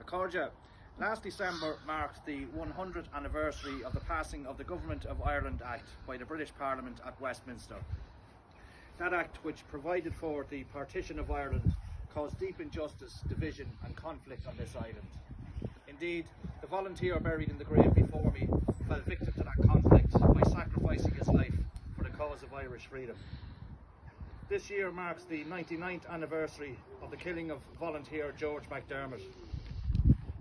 Accordia, last December marked the 100th anniversary of the passing of the Government of Ireland Act by the British Parliament at Westminster. That act, which provided for the partition of Ireland, caused deep injustice, division and conflict on this island. Indeed, the volunteer buried in the grave before me fell victim to that conflict by sacrificing his life for the cause of Irish freedom. This year marks the 99th anniversary of the killing of volunteer George McDermott.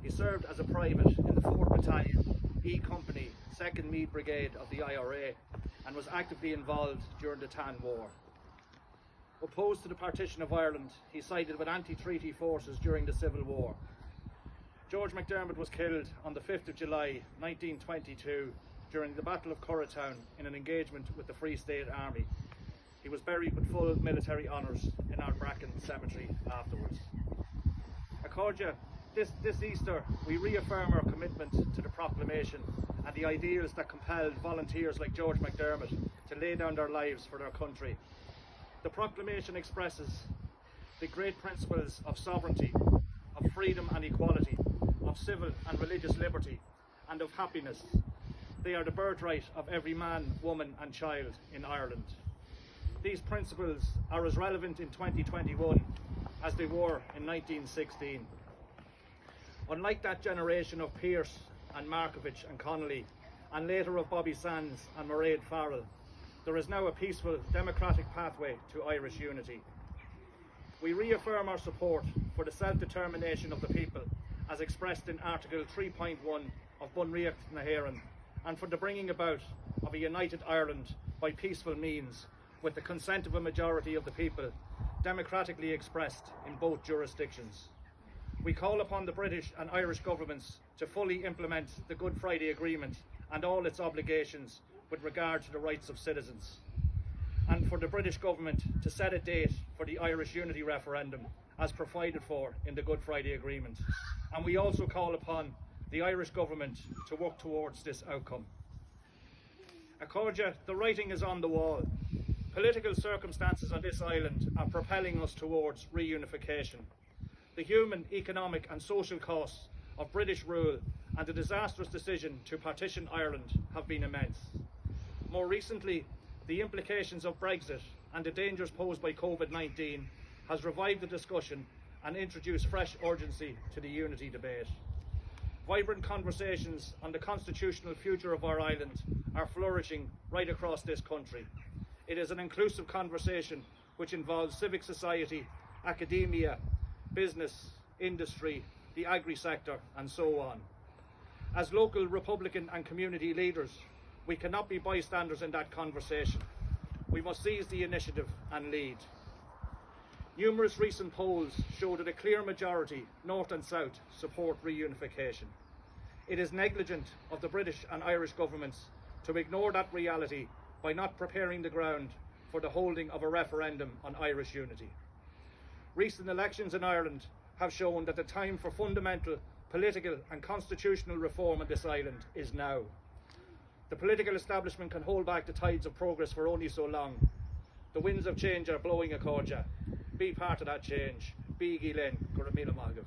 He served as a private in the 4th Battalion, E Company, 2nd Meath Brigade of the IRA, and was actively involved during the Tan War. Opposed to the partition of Ireland, he sided with anti-treaty forces during the Civil War. George McDermott was killed on the 5th of July 1922 during the Battle of Cllr in an engagement with the Free State Army. He was buried with full military honours in Ardbraccan cemetery afterwards. Accordia, this Easter we reaffirm our commitment to the proclamation and the ideals that compelled volunteers like George McDermott to lay down their lives for their country. The proclamation expresses the great principles of sovereignty, of freedom and equality, of civil and religious liberty, and of happiness. They are the birthright of every man, woman and child in Ireland. These principles are as relevant in 2021 as they were in 1916. Unlike that generation of Pearse and Markovich and Connolly, and later of Bobby Sands and Mairead Farrell, there is now a peaceful, democratic pathway to Irish unity. We reaffirm our support for the self-determination of the people as expressed in Article 3.1 of Bunreacht na hÉireann, and for the bringing about of a united Ireland by peaceful means with the consent of a majority of the people, democratically expressed in both jurisdictions. We call upon the British and Irish governments to fully implement the Good Friday Agreement and all its obligations with regard to the rights of citizens, and for the British government to set a date for the Irish Unity referendum as provided for in the Good Friday Agreement. And we also call upon the Irish government to work towards this outcome. Accordia, the writing is on the wall. Political circumstances on this island are propelling us towards reunification. The human, economic and social costs of British rule and the disastrous decision to partition Ireland have been immense. More recently, the implications of Brexit and the dangers posed by COVID-19 has revived the discussion and introduced fresh urgency to the unity debate. Vibrant conversations on the constitutional future of our island are flourishing right across this country. It is an inclusive conversation which involves civic society, academia, business, industry, the agri-sector and so on. As local Republican and community leaders, we cannot be bystanders in that conversation. We must seize the initiative and lead. Numerous recent polls show that a clear majority, North and South, support reunification. It is negligent of the British and Irish governments to ignore that reality by not preparing the ground for the holding of a referendum on Irish unity. Recent elections in Ireland have shown that the time for fundamental political and constitutional reform on this island is now. The political establishment can hold back the tides of progress for only so long. The winds of change are blowing Accordia. Be part of that change. Bí Ghilen, Gurramila Maghav.